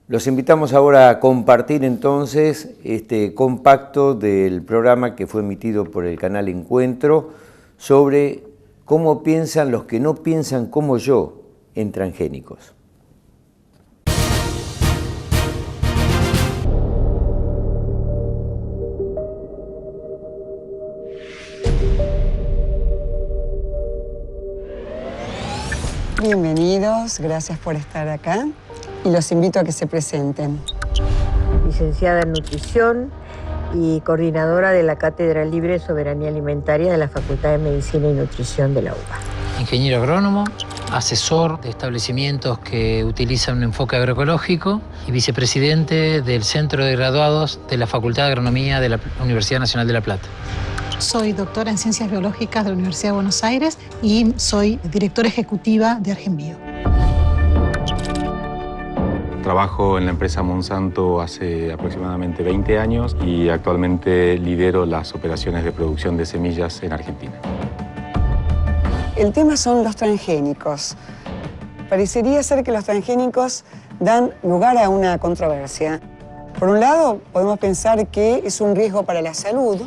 Los invitamos ahora a compartir entonces este compacto del programa que fue emitido por el canal Encuentro sobre cómo piensan los que no piensan como yo en transgénicos. Bienvenidos, gracias por estar acá y los invito a que se presenten. Licenciada en Nutrición y coordinadora de la Cátedra Libre de Soberanía Alimentaria de la Facultad de Medicina y Nutrición de la UBA. Ingeniero agrónomo, asesor de establecimientos que utilizan un enfoque agroecológico y vicepresidente del Centro de Graduados de la Facultad de Agronomía de la Universidad Nacional de La Plata. Soy doctora en Ciencias Biológicas de la Universidad de Buenos Aires y soy directora ejecutiva de Argenbio. Trabajo en la empresa Monsanto hace aproximadamente 20 años y actualmente lidero las operaciones de producción de semillas en Argentina. El tema son los transgénicos. Parecería ser que los transgénicos dan lugar a una controversia. Por un lado, podemos pensar que es un riesgo para la salud,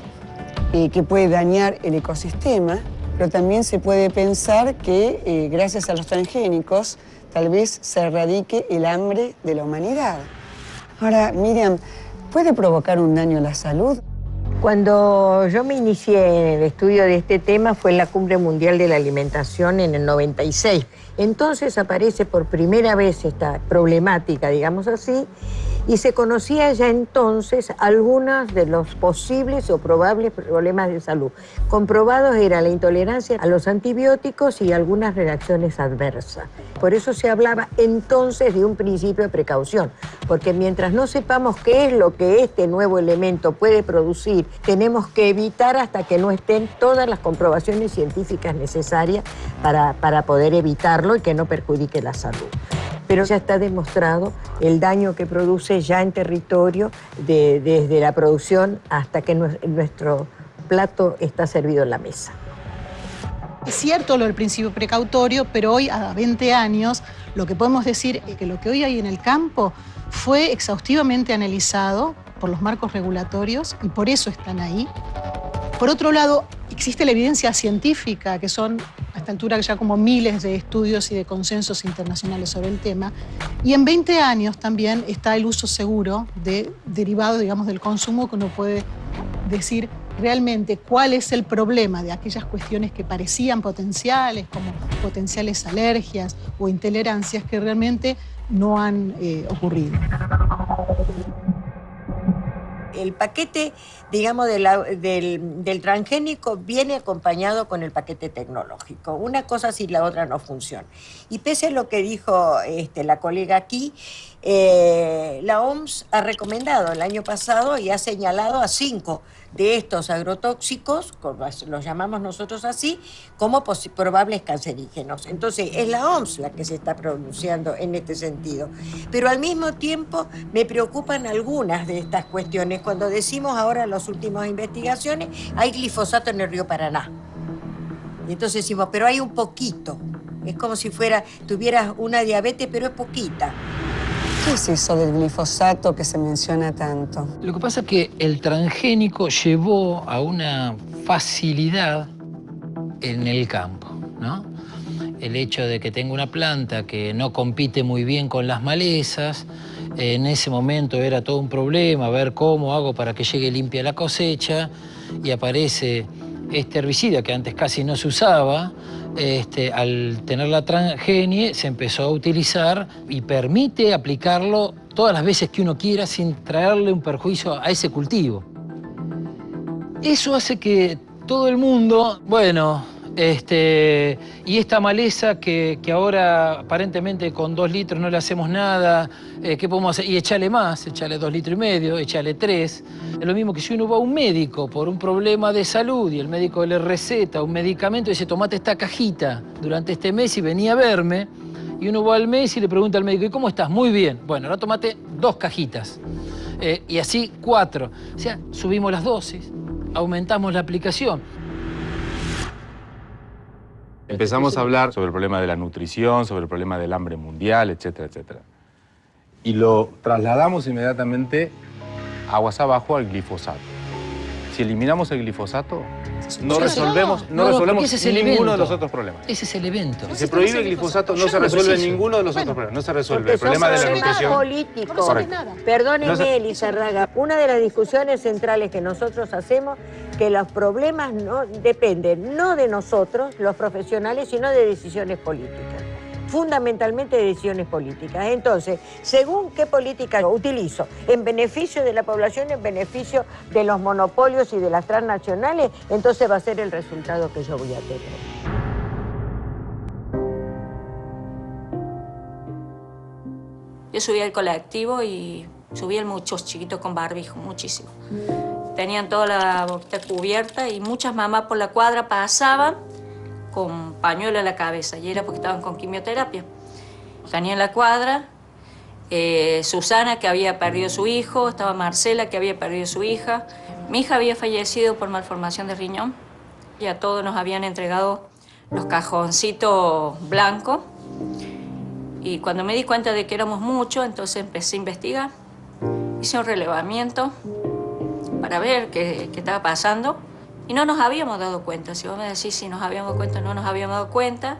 que puede dañar el ecosistema, pero también se puede pensar que gracias a los transgénicos tal vez se erradique el hambre de la humanidad. Ahora, Miriam, ¿puede provocar un daño a la salud? Cuando yo me inicié en el estudio de este tema fue en la Cumbre Mundial de la Alimentación en el 96. Entonces aparece por primera vez esta problemática, digamos así, y se conocía ya entonces algunos de los posibles o probables problemas de salud. Comprobados era la intolerancia a los antibióticos y algunas reacciones adversas. Por eso se hablaba entonces de un principio de precaución, porque mientras no sepamos qué es lo que este nuevo elemento puede producir, tenemos que evitar hasta que no estén todas las comprobaciones científicas necesarias para poder evitarlo y que no perjudique la salud. Pero ya está demostrado el daño que produce ya en territorio desde la producción hasta que nuestro plato está servido en la mesa. Es cierto lo del principio precautorio, pero hoy, a 20 años, lo que podemos decir es que lo que hoy hay en el campo fue exhaustivamente analizado por los marcos regulatorios y por eso están ahí. Por otro lado, existe la evidencia científica, que son a esta altura ya como miles de estudios y de consensos internacionales sobre el tema. Y en 20 años también está el uso seguro de derivados, digamos, del consumo, que uno puede decir realmente cuál es el problema de aquellas cuestiones que parecían potenciales, como potenciales alergias o intolerancias, que realmente no han ocurrido. El paquete, digamos, del transgénico viene acompañado con el paquete tecnológico. Una cosa si la otra no funciona. Y pese a lo que dijo la colega aquí, la OMS ha recomendado el año pasado y ha señalado a 5 de estos agrotóxicos, los llamamos nosotros así, como probables cancerígenos. Entonces, es la OMS la que se está pronunciando en este sentido. Pero al mismo tiempo me preocupan algunas de estas cuestiones. Cuando decimos ahora en las últimas investigaciones, hay glifosato en el río Paraná. Y entonces decimos, pero hay un poquito. Es como si tuvieras una diabetes, pero es poquita. ¿Qué es eso del glifosato que se menciona tanto? Lo que pasa es que el transgénico llevó a una facilidad en el campo, ¿no? El hecho de que tenga una planta que no compite muy bien con las malezas, en ese momento era todo un problema, ver cómo hago para que llegue limpia la cosecha, y aparece este herbicida que antes casi no se usaba. Al tener la transgenie se empezó a utilizar y permite aplicarlo todas las veces que uno quiera sin traerle un perjuicio a ese cultivo. Eso hace que todo el mundo, bueno, y esta maleza que ahora aparentemente con 2 litros no le hacemos nada, ¿qué podemos hacer? Y echarle más, echarle 2,5 litros, echarle 3. Es lo mismo que si uno va a un médico por un problema de salud y el médico le receta un medicamento y dice, tomate esta cajita durante este mes y vení a verme. Y uno va al mes y le pregunta al médico, ¿y cómo estás? Muy bien. Bueno, ahora tomate 2 cajitas. Y así 4. O sea, subimos las dosis, aumentamos la aplicación. Empezamos a hablar sobre el problema de la nutrición, sobre el problema del hambre mundial, etcétera, etcétera. y lo trasladamos inmediatamente aguas abajo al glifosato. Si eliminamos el glifosato, no resolvemos ninguno de los otros problemas. Ese es el evento. Si se prohíbe el glifosato, no se resuelve ninguno de los otros problemas. No se resuelve el problema de la nutrición. Político. Perdóneme, Lizárraga, una de las discusiones centrales que nosotros hacemos, que los problemas no dependen no de nosotros, los profesionales, sino de decisiones políticas. Fundamentalmente de decisiones políticas. Entonces, según qué política utilizo, en beneficio de la población, en beneficio de los monopolios y de las transnacionales, entonces va a ser el resultado que yo voy a tener. Yo subí al colectivo y subían muchos chiquitos con barbijo, muchísimo. Tenían toda la boquita cubierta y muchas mamás por la cuadra pasaban con pañuelo en la cabeza, y era porque estaban con quimioterapia. Tenía en la cuadra Susana, que había perdido su hijo, estaba Marcela, que había perdido su hija. Mi hija había fallecido por malformación de riñón, y a todos nos habían entregado los cajoncitos blancos. Y cuando me di cuenta de que éramos muchos, entonces empecé a investigar. Hice un relevamiento para ver qué estaba pasando. Y no nos habíamos dado cuenta. Si vos me decís si nos habíamos dado cuenta, no nos habíamos dado cuenta.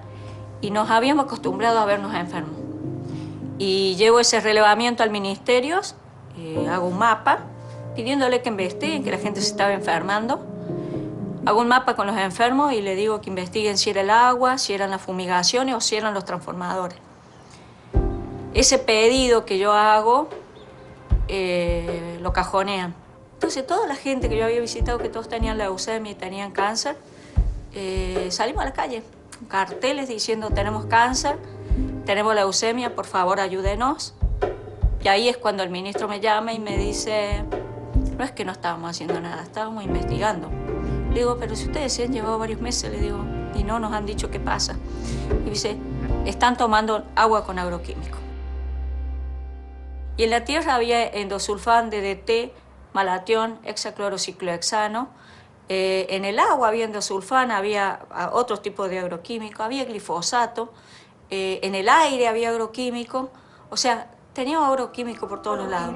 Y nos habíamos acostumbrado a vernos enfermos. Y llevo ese relevamiento al ministerio, hago un mapa, pidiéndole que investiguen, que la gente se estaba enfermando. Hago un mapa con los enfermos y le digo que investiguen si era el agua, si eran las fumigaciones o si eran los transformadores. Ese pedido que yo hago, lo cajonean. Entonces, toda la gente que yo había visitado, que todos tenían leucemia y tenían cáncer, salimos a la calle, con carteles diciendo: tenemos cáncer, tenemos leucemia, por favor ayúdenos. Y ahí es cuando el ministro me llama y me dice: no es que no estábamos haciendo nada, estábamos investigando. Le digo: pero si ustedes se han llevado varios meses, le digo, y no nos han dicho qué pasa. Y dice: están tomando agua con agroquímicos. Y en la tierra había endosulfán, DDT, malatión, hexaclorociclohexano. En el agua había endosulfán, había otros tipos de agroquímicos, había glifosato. En el aire había agroquímico. O sea, tenía agroquímico por todos los lados.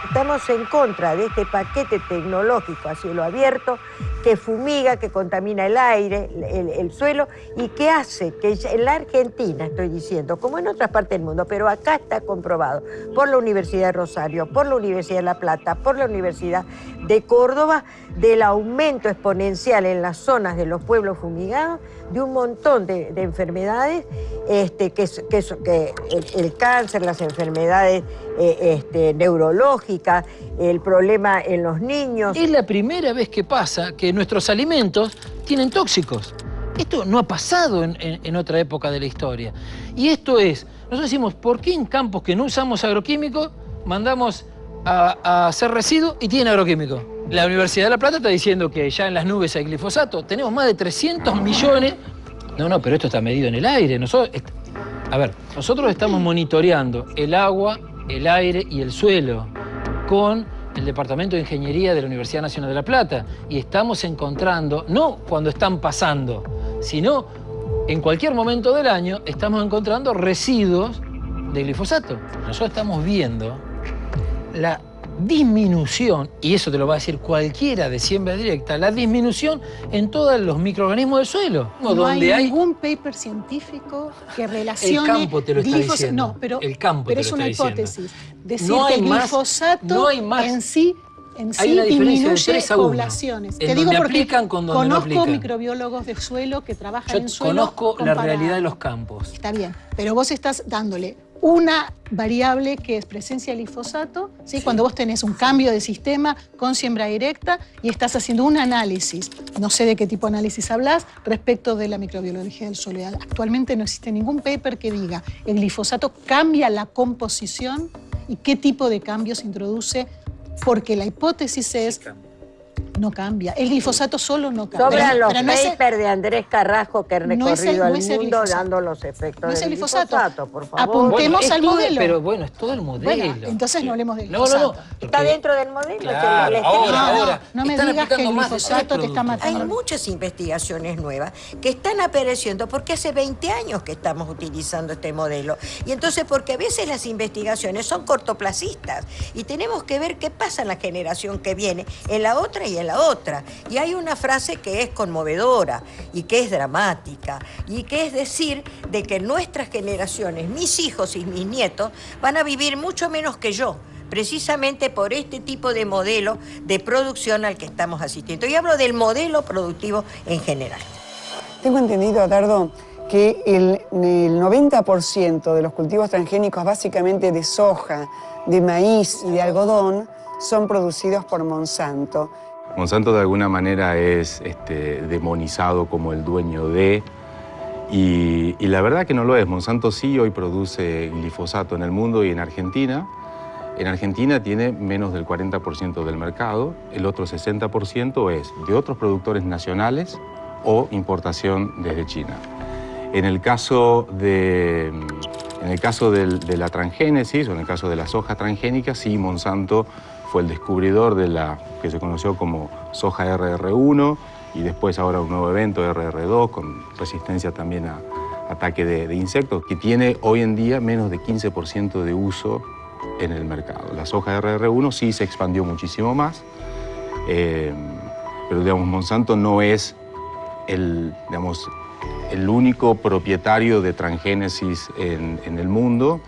Estamos en contra de este paquete tecnológico a cielo abierto que fumiga, que contamina el aire, el suelo, y que hace que en la Argentina, estoy diciendo, como en otras partes del mundo, pero acá está comprobado por la Universidad de Rosario, por la Universidad de La Plata, por la Universidad de Córdoba, del aumento exponencial en las zonas de los pueblos fumigados de un montón de enfermedades, que el cáncer, las enfermedades neurológicas, el problema en los niños. Es la primera vez que pasa que nuestros alimentos tienen tóxicos. Esto no ha pasado en otra época de la historia. Y esto es, nosotros decimos, ¿por qué en campos que no usamos agroquímicos mandamos a hacer residuos y tienen agroquímicos? La Universidad de La Plata está diciendo que ya en las nubes hay glifosato. Tenemos más de 300 millones. No, pero esto está medido en el aire. Nosotros estamos monitoreando el agua, el aire y el suelo con el Departamento de Ingeniería de la Universidad Nacional de La Plata. Y estamos encontrando, no cuando están pasando, sino en cualquier momento del año, estamos encontrando residuos de glifosato. Nosotros estamos viendo la disminución, y eso te lo va a decir cualquiera de siembra directa, la disminución en todos los microorganismos del suelo. No hay ningún paper científico que relacione... El campo te lo está diciendo. No, pero, el campo pero te es lo una está hipótesis. Diciendo. Decir No que hay el glifosato en sí disminuye poblaciones. Te digo porque conozco no microbiólogos de suelo que trabajan en suelo. Conozco la realidad de los campos. Está bien, pero vos estás dándole una variable que es presencia de glifosato, ¿sí? Cuando vos tenés un cambio de sistema con siembra directa y estás haciendo un análisis, no sé de qué tipo de análisis hablas, respecto de la microbiología del suelo. Actualmente no existe ningún paper que diga el glifosato cambia la composición y qué tipo de cambios introduce, porque la hipótesis es No cambia. El glifosato solo no cambia. Sobran los no papers de Andrés Carrasco que han recorrido no el es el mundo glifosato. dando los efectos No es el del glifosato. por favor. Apuntemos es al todo, modelo. Pero bueno, es todo el modelo. Bueno, entonces no hablemos del No, glifosato. Está dentro del modelo. Claro, es el- ahora. No me Están digas que el aplicando más de glifosato tres te está productos. Hay matando. muchas investigaciones nuevas que están apareciendo porque hace 20 años que estamos utilizando este modelo. Y entonces, porque a veces las investigaciones son cortoplacistas y tenemos que ver qué pasa en la generación que viene, en la otra y en la otra. Y hay una frase que es conmovedora y que es dramática y que es decir de que nuestras generaciones, mis hijos y mis nietos, van a vivir mucho menos que yo, precisamente por este tipo de modelo de producción al que estamos asistiendo. Y hablo del modelo productivo en general. Tengo entendido, Dardo, que el 90% de los cultivos transgénicos, básicamente de soja, de maíz y de algodón, son producidos por Monsanto. Monsanto de alguna manera es demonizado como el dueño de, y la verdad que no lo es. Monsanto sí hoy produce glifosato en el mundo y en Argentina. En Argentina tiene menos del 40% del mercado, el otro 60% es de otros productores nacionales o importación desde China. En el caso de la transgénesis o en el caso de la soja transgénica, sí, Monsanto fue el descubridor de la que se conoció como soja RR1 y después ahora un nuevo evento, RR2, con resistencia también a ataque de insectos, que tiene hoy en día menos de 15% de uso en el mercado. La soja RR1 sí se expandió muchísimo más, pero digamos, Monsanto no es el único propietario de transgénesis en el mundo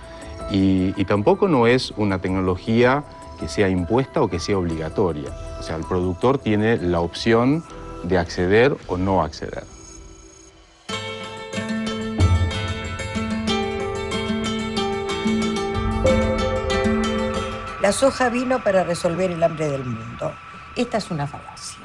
y tampoco no es una tecnología que sea impuesta o que sea obligatoria. O sea, el productor tiene la opción de acceder o no acceder. La soja vino para resolver el hambre del mundo. Esta es una falacia,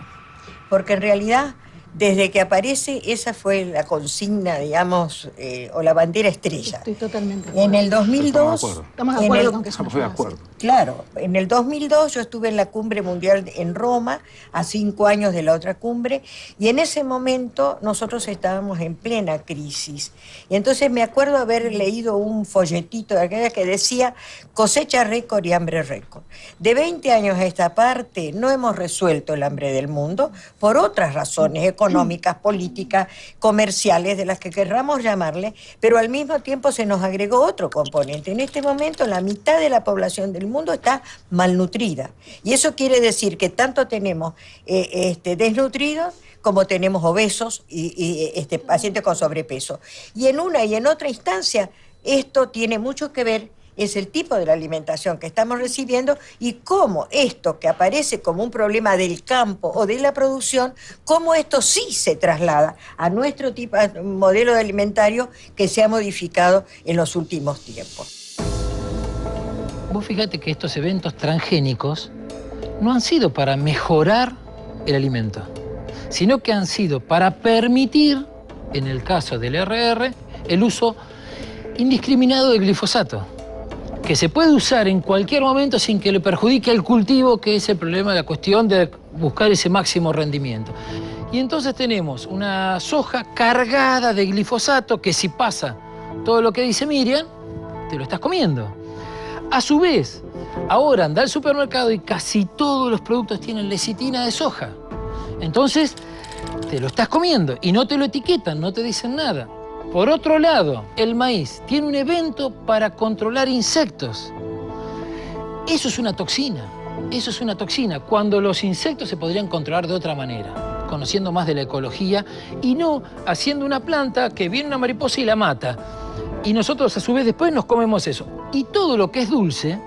porque en realidad, desde que aparece, esa fue la consigna, digamos, o la bandera estrella. Estoy totalmente de acuerdo. En el 2002... Estamos de acuerdo con que es una Estamos de falacia. acuerdo. Claro, en el 2002 yo estuve en la cumbre mundial en Roma, a 5 años de la otra cumbre, y en ese momento nosotros estábamos en plena crisis. Y entonces me acuerdo haber leído un folletito de aquella que decía cosecha récord y hambre récord. De 20 años a esta parte no hemos resuelto el hambre del mundo por otras razones económicas, políticas, comerciales, de las que querramos llamarle, pero al mismo tiempo se nos agregó otro componente. En este momento la mitad de la población del mundo está malnutrida. Y eso quiere decir que tanto tenemos desnutridos como tenemos obesos y pacientes con sobrepeso. Y en una y en otra instancia, esto tiene mucho que ver, es el tipo de la alimentación que estamos recibiendo y cómo esto que aparece como un problema del campo o de la producción, cómo esto sí se traslada a nuestro modelo de alimentario que se ha modificado en los últimos tiempos. Vos fíjate que estos eventos transgénicos no han sido para mejorar el alimento, sino que han sido para permitir, en el caso del RR, el uso indiscriminado de glifosato, que se puede usar en cualquier momento sin que le perjudique al cultivo, que es el problema de la cuestión de buscar ese máximo rendimiento. Y entonces tenemos una soja cargada de glifosato que si pasa todo lo que dice Miriam, te lo estás comiendo. A su vez, ahora anda al supermercado y casi todos los productos tienen lecitina de soja. Entonces, te lo estás comiendo y no te lo etiquetan, no te dicen nada. Por otro lado, el maíz tiene un evento para controlar insectos. Eso es una toxina. Eso es una toxina. Cuando los insectos se podrían controlar de otra manera, conociendo más de la ecología y no haciendo una planta que viene una mariposa y la mata. Y nosotros a su vez después nos comemos eso. Y todo lo que es dulce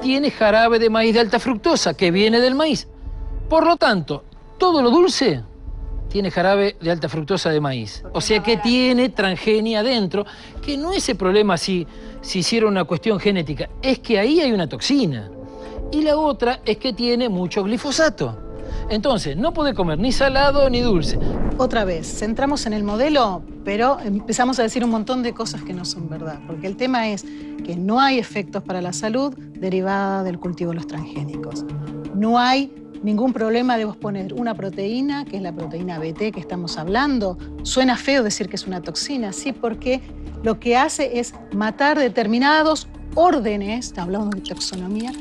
tiene jarabe de maíz de alta fructosa que viene del maíz. Por lo tanto, todo lo dulce tiene jarabe de alta fructosa de maíz. O sea que tiene transgenia adentro, que no es el problema si hiciera una cuestión genética, es que ahí hay una toxina. Y la otra es que tiene mucho glifosato. Entonces, no puede comer ni salado ni dulce. Otra vez, centramos en el modelo, pero empezamos a decir un montón de cosas que no son verdad. Porque el tema es que no hay efectos para la salud derivada del cultivo de los transgénicos. No hay ningún problema de vos poner una proteína, que es la proteína BT que estamos hablando. Suena feo decir que es una toxina, sí, porque lo que hace es matar determinados órdenes, hablamos de taxonomía,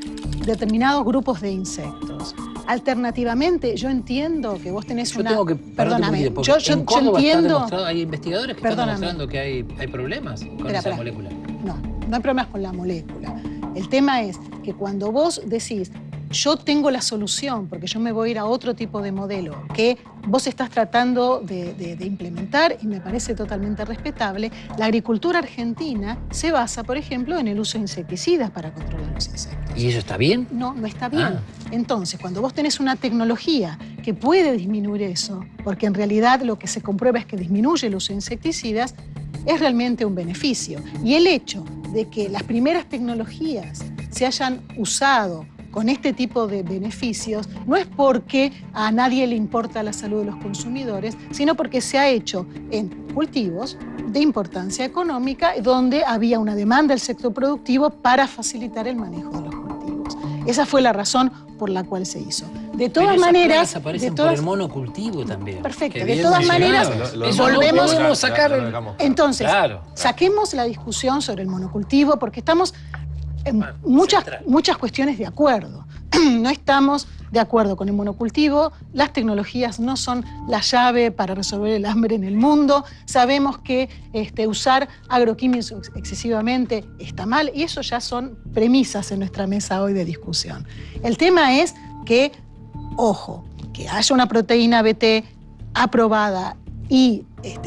determinados grupos de insectos. Alternativamente, yo entiendo que vos tenés yo tengo que perdóname, yo en Córdoba entiendo, hay investigadores que están demostrando que hay problemas con esa molécula. No hay problemas con la molécula. El tema es que cuando vos decís, yo tengo la solución, porque yo me voy a ir a otro tipo de modelo que vos estás tratando de implementar, y me parece totalmente respetable, la agricultura argentina se basa, por ejemplo, en el uso de insecticidas para controlar los insectos. ¿Y eso está bien? No, no está bien. Entonces, cuando vos tenés una tecnología que puede disminuir eso, porque en realidad lo que se comprueba es que disminuye el uso de insecticidas, es realmente un beneficio. Y el hecho de que las primeras tecnologías se hayan usado con este tipo de beneficios no es porque a nadie le importa la salud de los consumidores, sino porque se ha hecho en cultivos de importancia económica donde había una demanda del sector productivo para facilitar el manejo de los cultivos. Esa fue la razón por la cual se hizo. De todas maneras... aparecen por el monocultivo también. Perfecto. De todas maneras, volvemos a sacar... Entonces, saquemos la discusión sobre el monocultivo porque estamos en muchas cuestiones de acuerdo. No estamos de acuerdo con el monocultivo, las tecnologías no son la llave para resolver el hambre en el mundo, sabemos que usar agroquímicos excesivamente está mal y eso ya son premisas en nuestra mesa hoy de discusión. El tema es que, ojo, que haya una proteína BT aprobada y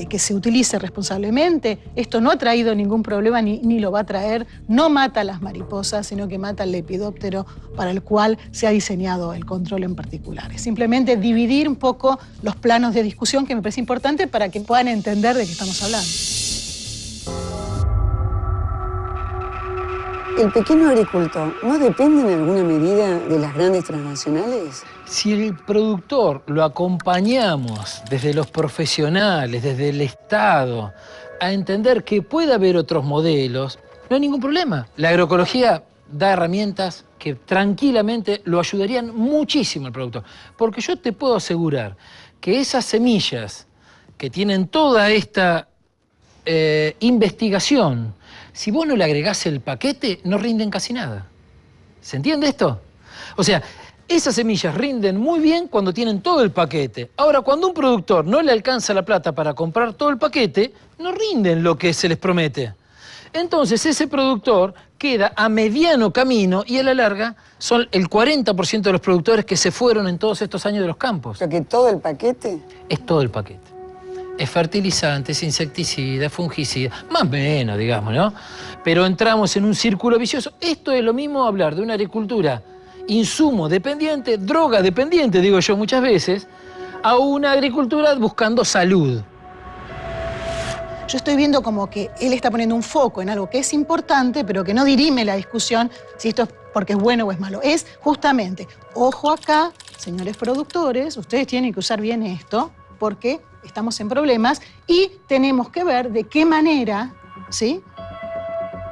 que se utilice responsablemente, esto no ha traído ningún problema ni lo va a traer, no mata a las mariposas, sino que mata al lepidóptero para el cual se ha diseñado el control en particular. Es simplemente dividir un poco los planos de discusión que me parece importante para que puedan entender de qué estamos hablando. ¿El pequeño agricultor no depende en alguna medida de las grandes transnacionales? Si el productor lo acompañamos desde los profesionales, desde el Estado, a entender que puede haber otros modelos, no hay ningún problema. La agroecología da herramientas que tranquilamente lo ayudarían muchísimo al productor. Porque yo te puedo asegurar que esas semillas que tienen toda esta investigación, si vos no le agregás el paquete, no rinden casi nada. ¿Se entiende esto? O sea, esas semillas rinden muy bien cuando tienen todo el paquete. Ahora, cuando un productor no le alcanza la plata para comprar todo el paquete, no rinden lo que se les promete. Entonces, ese productor queda a mediano camino y a la larga son el 40% de los productores que se fueron en todos estos años de los campos. ¿Pero que todo el paquete? Es todo el paquete. Es fertilizantes, insecticidas, fungicidas, más o menos, digamos, ¿no? Pero entramos en un círculo vicioso. Esto es lo mismo hablar de una agricultura insumo dependiente, droga dependiente, digo yo muchas veces, a una agricultura buscando salud. Yo estoy viendo como que él está poniendo un foco en algo que es importante, pero que no dirime la discusión si esto es porque es bueno o es malo. Es justamente, ojo acá, señores productores, ustedes tienen que usar bien esto, porque estamos en problemas y tenemos que ver de qué manera, ¿sí?,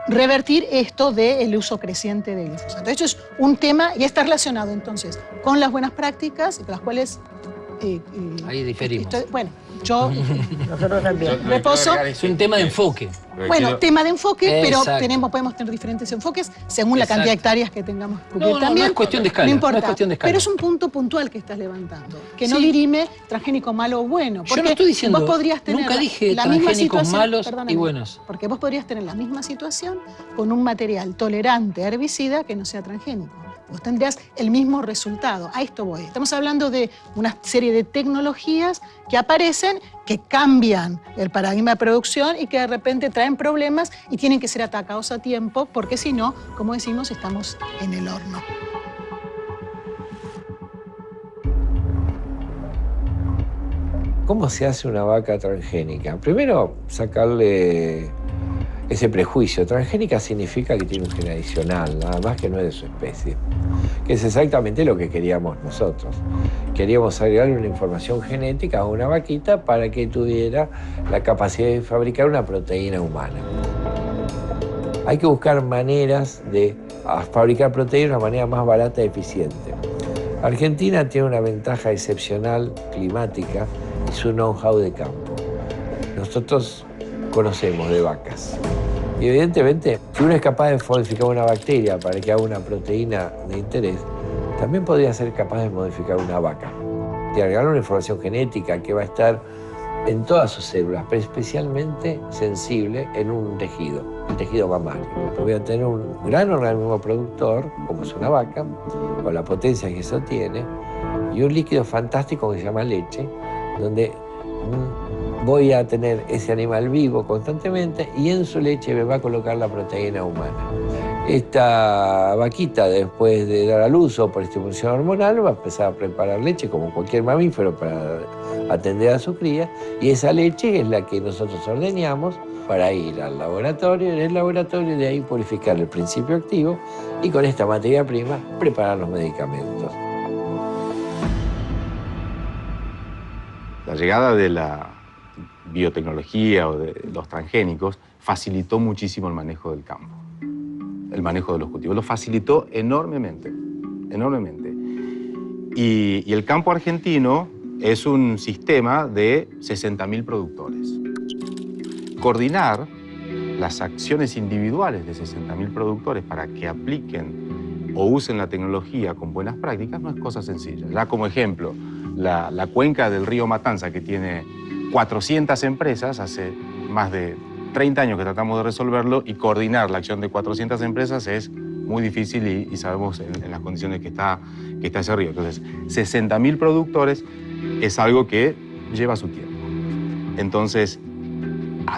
revertir esto del uso creciente del glifosato. Esto es un tema y está relacionado entonces con las buenas prácticas y con las cuales... ahí diferimos. Bueno, yo... Nosotros también. Reposo. Es un tema de enfoque. Bueno, tema de enfoque, Exacto. pero podemos tener diferentes enfoques según la cantidad de hectáreas que tengamos. No es cuestión de escala. No importa. No es cuestión de escala. Pero es un punto puntual que estás levantando, que no dirime transgénico malo o bueno. Yo no estoy diciendo, vos podrías tener nunca dije la misma transgénicos situación, malos y buenos. Porque vos podrías tener la misma situación con un material tolerante a herbicida que no sea transgénico. Vos tendrías el mismo resultado. A esto voy. Estamos hablando de una serie de tecnologías que aparecen, que cambian el paradigma de producción y que de repente traen problemas y tienen que ser atacados a tiempo, porque si no, como decimos, estamos en el horno. ¿Cómo se hace una vaca transgénica? Primero, sacarle ese prejuicio. Transgénica significa que tiene un gen adicional, nada más que no es de su especie. Que es exactamente lo que queríamos nosotros. Queríamos agregarle una información genética a una vaquita para que tuviera la capacidad de fabricar una proteína humana. Hay que buscar maneras de fabricar proteína de una manera más barata y eficiente. Argentina tiene una ventaja excepcional climática y su know-how de campo. Nosotros conocemos de vacas. Y evidentemente, si uno es capaz de modificar una bacteria para que haga una proteína de interés, también podría ser capaz de modificar una vaca. Y agregar una información genética que va a estar en todas sus células, pero especialmente sensible en un tejido, el tejido mamario. Voy a tener un gran organismo productor, como es una vaca, con la potencia que eso tiene, y un líquido fantástico que se llama leche, donde voy a tener ese animal vivo constantemente y en su leche me va a colocar la proteína humana. Esta vaquita, después de dar a luz o por estimulación hormonal, va a empezar a preparar leche como cualquier mamífero para atender a su cría, y esa leche es la que nosotros ordeñamos para ir al laboratorio, en el laboratorio de ahí purificar el principio activo y con esta materia prima preparar los medicamentos. La llegada de la biotecnología o de los transgénicos facilitó muchísimo el manejo del campo, el manejo de los cultivos. Lo facilitó enormemente, enormemente. Y el campo argentino es un sistema de 60.000 productores. Coordinar las acciones individuales de 60.000 productores para que apliquen o usen la tecnología con buenas prácticas no es cosa sencilla. Ya como ejemplo, la cuenca del río Matanza, que tiene 400 empresas, hace más de 30 años que tratamos de resolverlo, y coordinar la acción de 400 empresas es muy difícil y sabemos en las condiciones que está ese río. Entonces, 60.000 productores es algo que lleva su tiempo. Entonces,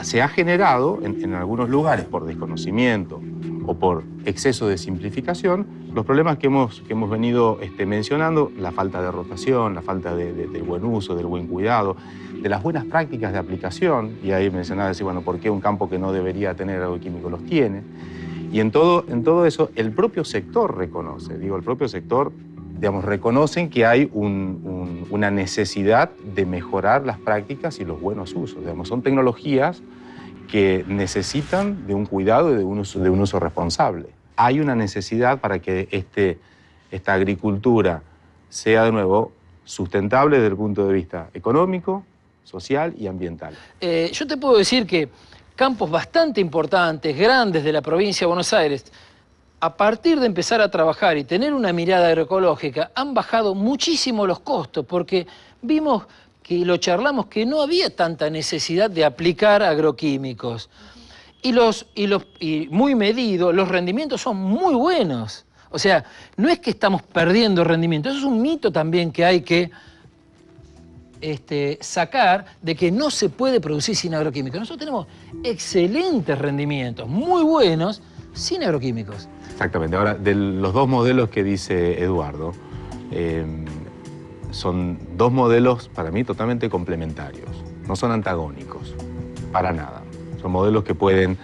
se ha generado en algunos lugares por desconocimiento o por exceso de simplificación los problemas que hemos venido mencionando: la falta de rotación, la falta del buen uso, del buen cuidado, de las buenas prácticas de aplicación. Y ahí mencionaba decir, bueno, ¿por qué un campo que no debería tener agroquímico los tiene? Y en todo eso el propio sector reconoce, el propio sector, reconocen que hay una necesidad de mejorar las prácticas y los buenos usos. Son tecnologías que necesitan de un cuidado y de un uso responsable. Hay una necesidad para que esta agricultura sea de nuevo sustentable desde el punto de vista económico, social y ambiental. Yo te puedo decir que campos bastante importantes, grandes de la provincia de Buenos Aires, a partir de empezar a trabajar y tener una mirada agroecológica, han bajado muchísimo los costos, porque vimos que lo charlamos, que no había tanta necesidad de aplicar agroquímicos. Y muy medido, los rendimientos son muy buenos. O sea, no es que estamos perdiendo rendimiento, eso es un mito también que hay que sacar, de que no se puede producir sin agroquímicos. Nosotros tenemos excelentes rendimientos, muy buenos, sin agroquímicos. Exactamente. Ahora, de los dos modelos que dice Eduardo, son dos modelos para mí totalmente complementarios. No son antagónicos, para nada. Son modelos que pueden,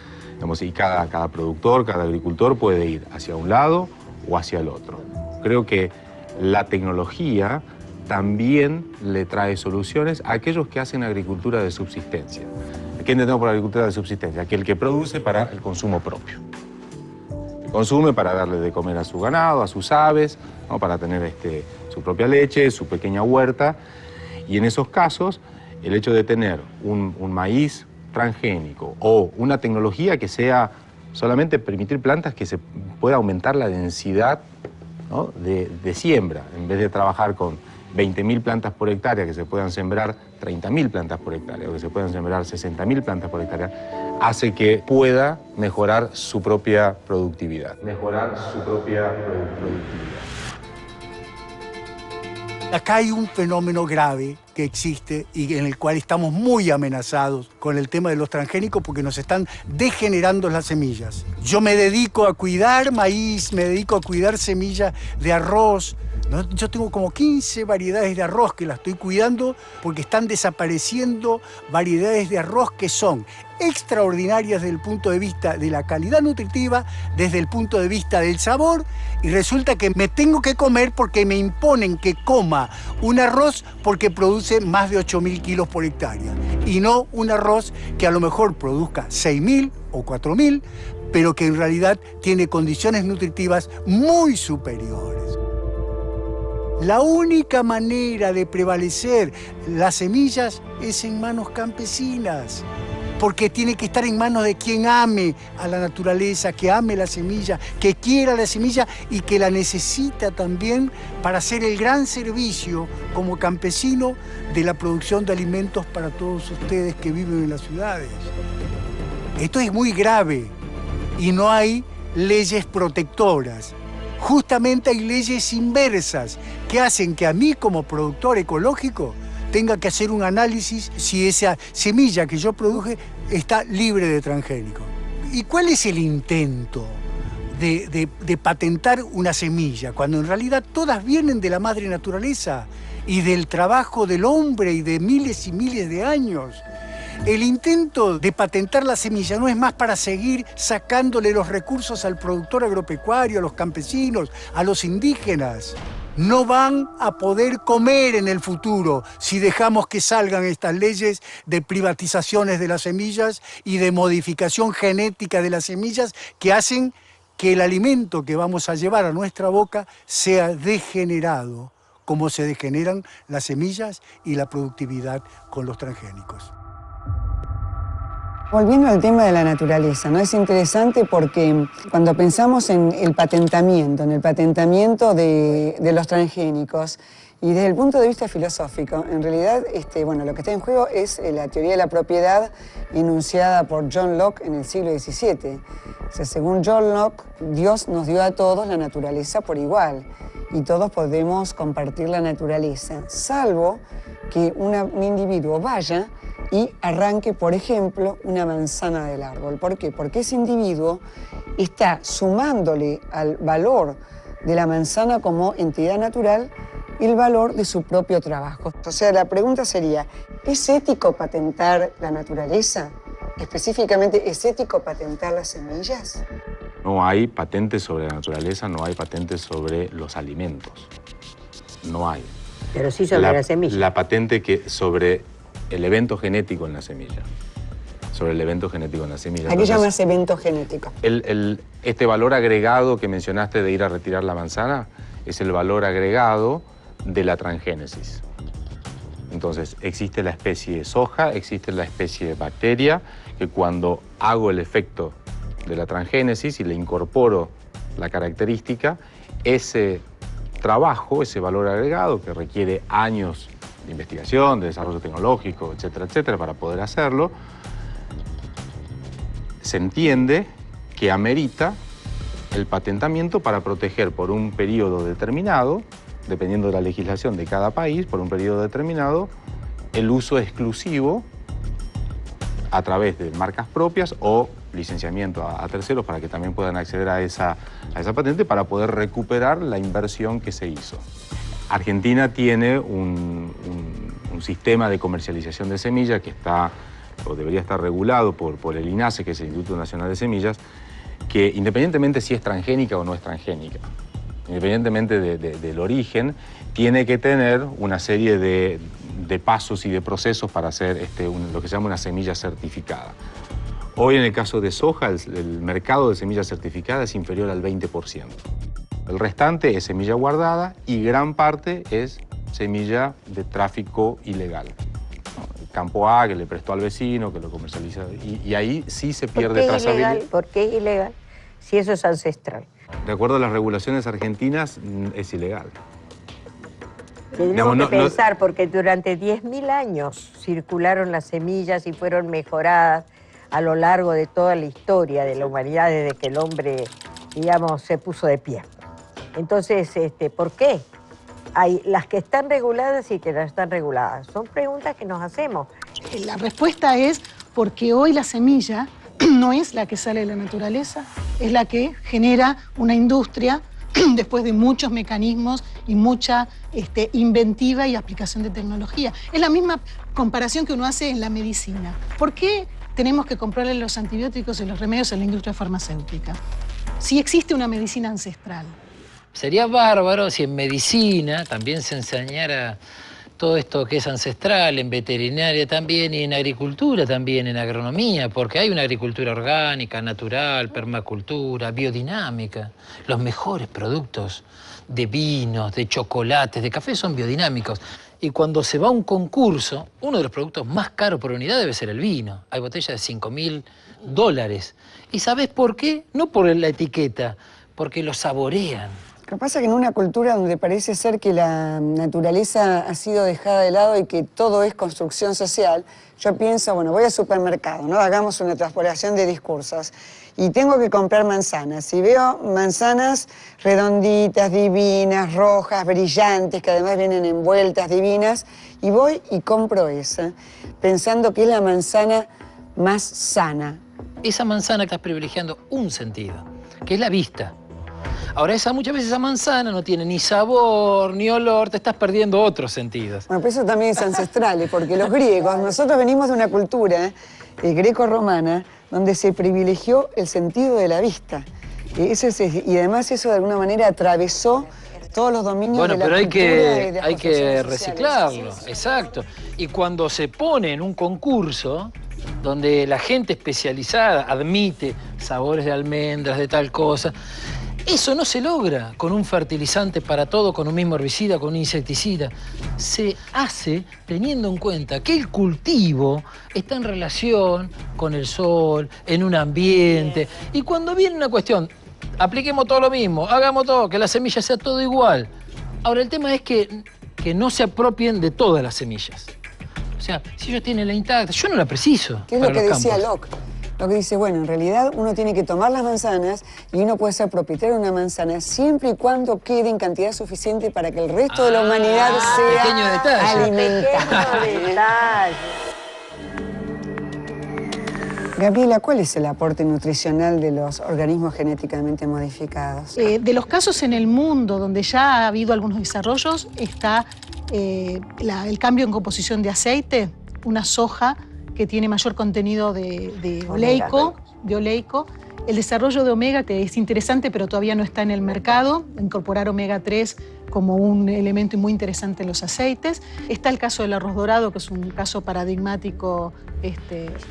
y cada productor, cada agricultor puede ir hacia un lado o hacia el otro. Creo que la tecnología también le trae soluciones a aquellos que hacen agricultura de subsistencia. ¿Qué entendemos por agricultura de subsistencia? Aquel que produce para el consumo propio. Consume para darle de comer a su ganado, a sus aves, ¿no? Para tener su propia leche, su pequeña huerta. Y en esos casos, el hecho de tener un maíz transgénico o una tecnología que sea solamente permitir plantas que se pueda aumentar la densidad, ¿no? de siembra, en vez de trabajar con 20.000 plantas por hectárea, que se puedan sembrar 30.000 plantas por hectárea o que se puedan sembrar 60.000 plantas por hectárea, hace que pueda mejorar su propia productividad. Acá hay un fenómeno grave que existe y en el cual estamos muy amenazados con el tema de los transgénicos porque nos están degenerando las semillas. Yo me dedico a cuidar maíz, me dedico a cuidar semillas de arroz. ¿No? Yo tengo como 15 variedades de arroz que las estoy cuidando porque están desapareciendo variedades de arroz que son extraordinarias desde el punto de vista de la calidad nutritiva, desde el punto de vista del sabor, y resulta que me tengo que comer porque me imponen que coma un arroz porque produce más de 8.000 kilos por hectárea y no un arroz que a lo mejor produzca 6.000 o 4.000, pero que en realidad tiene condiciones nutritivas muy superiores. La única manera de prevalecer las semillas es en manos campesinas, porque tiene que estar en manos de quien ame a la naturaleza, que ame la semilla, que quiera la semilla y que la necesita también para hacer el gran servicio como campesino de la producción de alimentos para todos ustedes que viven en las ciudades. Esto es muy grave y no hay leyes protectoras. Justamente hay leyes inversas que hacen que a mí como productor ecológico tenga que hacer un análisis si esa semilla que yo produje está libre de transgénicos. ¿Y cuál es el intento de patentar una semilla, cuando en realidad todas vienen de la madre naturaleza y del trabajo del hombre y de miles y miles de años? El intento de patentar la semilla no es más para seguir sacándole los recursos al productor agropecuario, a los campesinos, a los indígenas. No van a poder comer en el futuro si dejamos que salgan estas leyes de privatizaciones de las semillas y de modificación genética de las semillas que hacen que el alimento que vamos a llevar a nuestra boca sea degenerado, como se degeneran las semillas y la productividad con los transgénicos. Volviendo al tema de la naturaleza, ¿no? Es interesante porque cuando pensamos en el patentamiento de los transgénicos, y desde el punto de vista filosófico, en realidad bueno, lo que está en juego es la teoría de la propiedad enunciada por John Locke en el siglo XVII. O sea, según John Locke, Dios nos dio a todos la naturaleza por igual y todos podemos compartir la naturaleza, salvo que un individuo vaya y arranque, por ejemplo, una manzana del árbol. ¿Por qué? Porque ese individuo está sumándole al valor de la manzana como entidad natural el valor de su propio trabajo. O sea, la pregunta sería, ¿es ético patentar la naturaleza? Específicamente, ¿es ético patentar las semillas? No hay patentes sobre la naturaleza, no hay patentes sobre los alimentos. No hay. Pero sí sobre la semilla. La patente que sobre el evento genético en la semilla. Sobre el evento genético en la semilla. ¿A qué llamas evento genético? Este valor agregado que mencionaste de ir a retirar la manzana es el valor agregado de la transgénesis. Entonces, existe la especie de soja, existe la especie de bacteria, que cuando hago el efecto de la transgénesis y le incorporo la característica, ese trabajo, ese valor agregado que requiere años de investigación, de desarrollo tecnológico, etcétera, etcétera, para poder hacerlo, se entiende que amerita el patentamiento para proteger por un periodo determinado, dependiendo de la legislación de cada país, por un periodo determinado, el uso exclusivo a través de marcas propias o licenciamiento a terceros para que también puedan acceder a esa patente para poder recuperar la inversión que se hizo. Argentina tiene un sistema de comercialización de semillas que está, o debería estar regulado por el INASE, que es el Instituto Nacional de Semillas, que independientemente si es transgénica o no es transgénica, independientemente del origen, tiene que tener una serie de pasos y de procesos para hacer lo que se llama una semilla certificada. Hoy en el caso de soja, el mercado de semillas certificadas es inferior al 20%. El restante es semilla guardada y gran parte es semilla de tráfico ilegal. El campo A que le prestó al vecino, que lo comercializa, y ahí sí se pierde trazabilidad. ¿Por qué es ilegal? Si eso es ancestral. De acuerdo a las regulaciones argentinas, es ilegal. Tenemos que pensar, porque durante 10.000 años circularon las semillas y fueron mejoradas a lo largo de toda la historia de la humanidad desde que el hombre, digamos, se puso de pie. Entonces, ¿por qué? Hay las que están reguladas y que no están reguladas. Son preguntas que nos hacemos. La respuesta es porque hoy la semilla no es la que sale de la naturaleza, es la que genera una industria después de muchos mecanismos y mucha inventiva y aplicación de tecnología. Es la misma comparación que uno hace en la medicina. ¿Por qué tenemos que comprarle los antibióticos y los remedios a la industria farmacéutica si existe una medicina ancestral? Sería bárbaro si en medicina también se enseñara todo esto que es ancestral, en veterinaria también y en agricultura también, en agronomía, porque hay una agricultura orgánica, natural, permacultura, biodinámica. Los mejores productos de vinos, de chocolates, de café son biodinámicos. Y cuando se va a un concurso, uno de los productos más caros por unidad debe ser el vino. Hay botellas de $5.000. ¿Y sabés por qué? No por la etiqueta, porque lo saborean. Lo que pasa es que en una cultura donde parece ser que la naturaleza ha sido dejada de lado y que todo es construcción social, yo pienso, bueno, voy al supermercado, ¿no? Hagamos una transpolación de discursos. Y tengo que comprar manzanas. Y veo manzanas redonditas, divinas, rojas, brillantes, que además vienen envueltas, divinas, y voy y compro esa, pensando que es la manzana más sana. Esa manzana estás privilegiando un sentido, que es la vista. Ahora, muchas veces esa manzana no tiene ni sabor, ni olor, te estás perdiendo otros sentidos. Bueno, pero eso también es ancestral, porque los griegos, nosotros venimos de una cultura greco-romana, donde se privilegió el sentido de la vista. Y además eso de alguna manera atravesó todos los dominios de la cultura. Bueno, pero hay que reciclarlo, exacto. Y cuando se pone en un concurso, donde la gente especializada admite sabores de almendras, de tal cosa, eso no se logra con un fertilizante para todo, con un mismo herbicida, con un insecticida. Se hace teniendo en cuenta que el cultivo está en relación con el sol, en un ambiente. Y cuando viene una cuestión, apliquemos todo lo mismo, hagamos todo, que la semilla sea todo igual. Ahora, el tema es que no se apropien de todas las semillas. O sea, si ellos tienen la intacta, yo no la preciso. ¿Qué es lo que decía Locke? Lo que dice, bueno, en realidad uno tiene que tomar las manzanas y uno puede ser propietario de una manzana siempre y cuando quede en cantidad suficiente para que el resto de la humanidad sea alimentada. Pequeño detalle. Gabriela, ¿cuál es el aporte nutricional de los organismos genéticamente modificados? De los casos en el mundo donde ya ha habido algunos desarrollos, está el cambio en composición de aceite, una soja que tiene mayor contenido de oleico. El desarrollo de omega, que es interesante, pero todavía no está en el mercado. Incorporar omega 3 como un elemento muy interesante en los aceites. Está el caso del arroz dorado, que es un caso paradigmático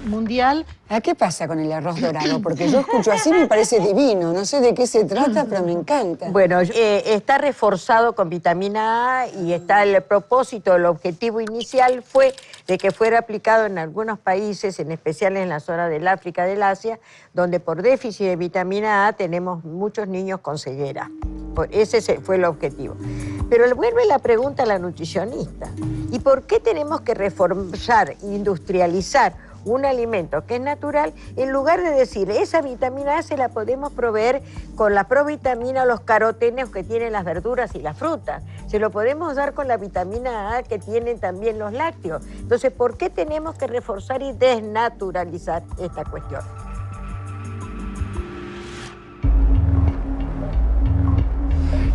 mundial. ¿Qué pasa con el arroz dorado? Porque yo escucho así, me parece divino. No sé de qué se trata, pero me encanta. Bueno, está reforzado con vitamina A y está el propósito, el objetivo inicial fue de que fuera aplicado en algunos países, en especial en la zona del África, del Asia, donde por déficit de vitamina A tenemos muchos niños con ceguera. Ese fue el objetivo. Pero vuelve la pregunta a la nutricionista. ¿Y por qué tenemos que reforzar, industrializar un alimento que es natural, en lugar de decir, esa vitamina A se la podemos proveer con la provitamina o los carotenos que tienen las verduras y las frutas? Se lo podemos dar con la vitamina A que tienen también los lácteos. Entonces, ¿por qué tenemos que reforzar y desnaturalizar esta cuestión?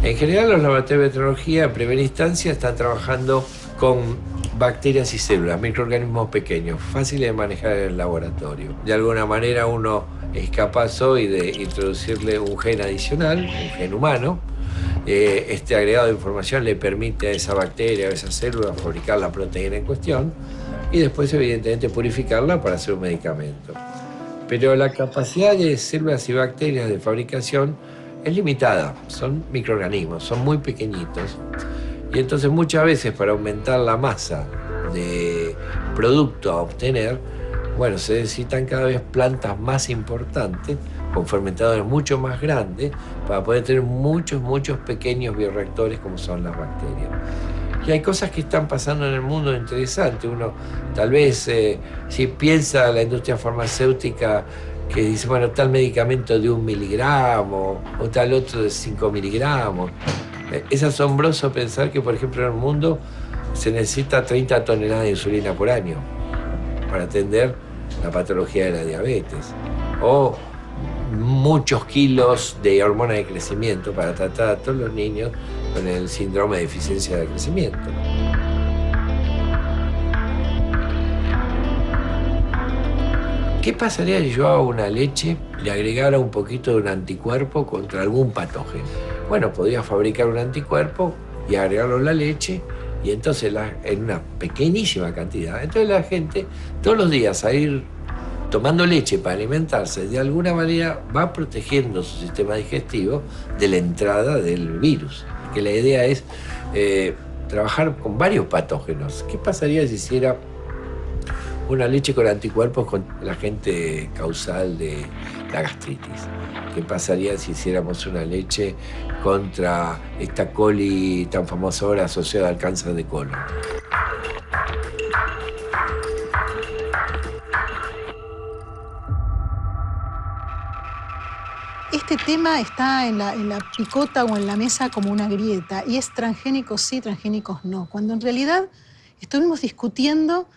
En general, los laboratorios de meteorología en primera instancia están trabajando con bacterias y células, microorganismos pequeños, fáciles de manejar en el laboratorio. De alguna manera uno es capaz hoy de introducirle un gen adicional, un gen humano. Este agregado de información le permite a esa bacteria, a esa célula, fabricar la proteína en cuestión y después, evidentemente, purificarla para hacer un medicamento. Pero la capacidad de células y bacterias de fabricación es limitada, son microorganismos, son muy pequeñitos. Y entonces muchas veces para aumentar la masa de producto a obtener, bueno, se necesitan cada vez plantas más importantes, con fermentadores mucho más grandes, para poder tener muchos pequeños bioreactores como son las bacterias. Y hay cosas que están pasando en el mundo interesantes. Uno tal vez, si piensa la industria farmacéutica, que dice, bueno, tal medicamento de 1 miligramo o tal otro de 5 miligramos. Es asombroso pensar que, por ejemplo, en el mundo se necesita 30 toneladas de insulina por año para atender la patología de la diabetes. O muchos kilos de hormona de crecimiento para tratar a todos los niños con el síndrome de deficiencia de crecimiento. ¿Qué pasaría si yo a una leche le agregara un poquito de un anticuerpo contra algún patógeno? Bueno, podría fabricar un anticuerpo y agregarlo en la leche Y entonces en una pequeñísima cantidad, entonces la gente todos los días a ir tomando leche para alimentarse, de alguna manera va protegiendo su sistema digestivo de la entrada del virus. Que la idea es trabajar con varios patógenos. ¿Qué pasaría si hiciera una leche con anticuerpos con el agente causal de la gastritis? ¿Qué pasaría si hiciéramos una leche contra esta coli tan famosa ahora asociada al cáncer de colon? Este tema está en la picota o en la mesa como una grieta, y es transgénicos sí, transgénicos no, cuando en realidad estuvimos discutiendo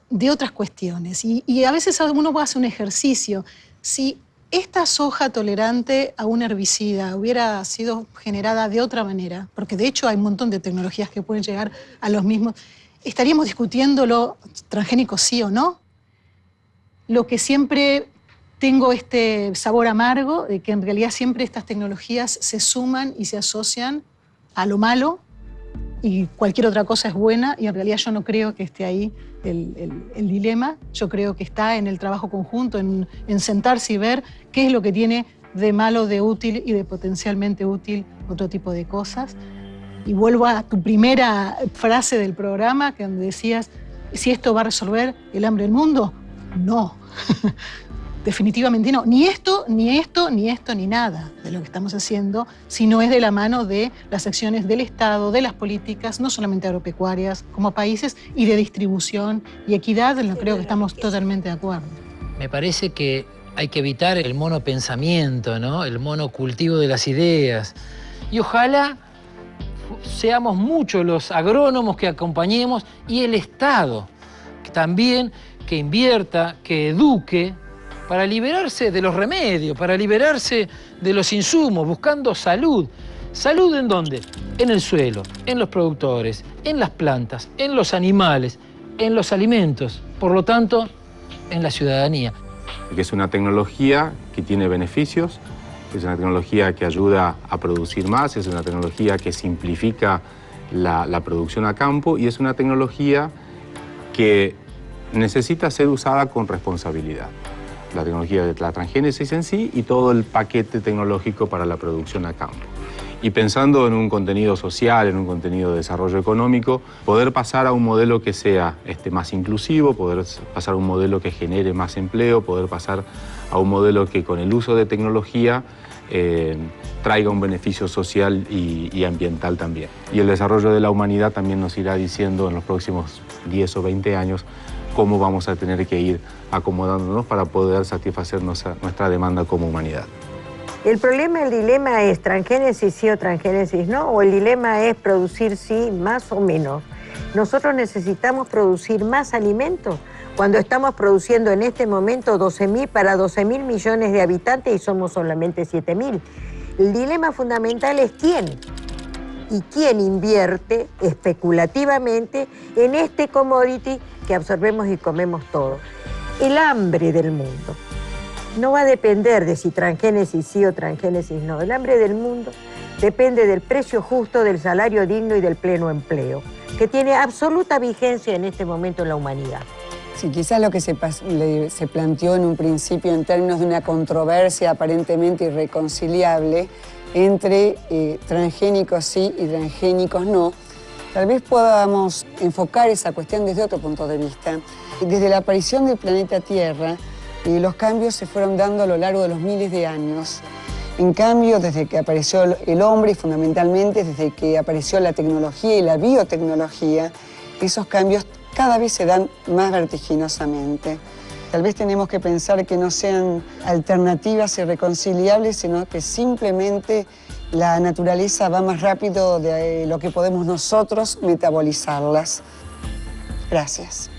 de otras cuestiones. Y a veces uno hace un ejercicio. Si esta soja tolerante a un herbicida hubiera sido generada de otra manera, porque de hecho hay un montón de tecnologías que pueden llegar a los mismos, ¿estaríamos discutiéndolo transgénicos sí o no? Lo que siempre tengo este sabor amargo de que en realidad siempre estas tecnologías se suman y se asocian a lo malo y cualquier otra cosa es buena, y en realidad yo no creo que esté ahí el dilema. Yo creo que está en el trabajo conjunto, en sentarse y ver qué es lo que tiene de malo, de útil y de potencialmente útil otro tipo de cosas. Y vuelvo a tu primera frase del programa, que donde decías, ¿si esto va a resolver el hambre del mundo? No. Definitivamente no. Ni esto, ni esto, ni esto, ni nada de lo que estamos haciendo, sino es de la mano de las acciones del Estado, de las políticas, no solamente agropecuarias, como países, y de distribución y equidad, en lo que creo que estamos totalmente de acuerdo. Me parece que hay que evitar el monopensamiento, ¿no? El monocultivo de las ideas. Y ojalá seamos muchos los agrónomos que acompañemos, y el Estado también, que invierta, que eduque, para liberarse de los remedios, para liberarse de los insumos, buscando salud. ¿Salud en dónde? En el suelo, en los productores, en las plantas, en los animales, en los alimentos, por lo tanto, en la ciudadanía. Que es una tecnología que tiene beneficios, es una tecnología que ayuda a producir más, es una tecnología que simplifica la producción a campo, y es una tecnología que necesita ser usada con responsabilidad. La tecnología de la transgénesis en sí y todo el paquete tecnológico para la producción a campo. Y pensando en un contenido social, en un contenido de desarrollo económico, poder pasar a un modelo que sea más inclusivo, poder pasar a un modelo que genere más empleo, poder pasar a un modelo que con el uso de tecnología traiga un beneficio social y ambiental también. Y el desarrollo de la humanidad también nos irá diciendo en los próximos 10 o 20 años cómo vamos a tener que ir acomodándonos para poder satisfacer nuestra demanda como humanidad. El problema, el dilema es transgénesis sí o transgénesis no, o el dilema es producir sí más o menos. Nosotros necesitamos producir más alimentos cuando estamos produciendo en este momento 12.000 para 12.000 millones de habitantes y somos solamente 7.000. El dilema fundamental es quién. Y quién invierte especulativamente en este commodity que absorbemos y comemos todo. El hambre del mundo no va a depender de si transgénesis sí o transgénesis no. El hambre del mundo depende del precio justo, del salario digno y del pleno empleo, que tiene absoluta vigencia en este momento en la humanidad. Sí, quizás lo que se planteó en un principio en términos de una controversia aparentemente irreconciliable entre transgénicos sí y transgénicos no, tal vez podamos enfocar esa cuestión desde otro punto de vista. Desde la aparición del planeta Tierra, los cambios se fueron dando a lo largo de los miles de años. En cambio, desde que apareció el hombre y fundamentalmente desde que apareció la tecnología y la biotecnología, esos cambios cada vez se dan más vertiginosamente. Tal vez tenemos que pensar que no sean alternativas irreconciliables, sino que simplemente la naturaleza va más rápido de lo que podemos nosotros metabolizarlas. Gracias.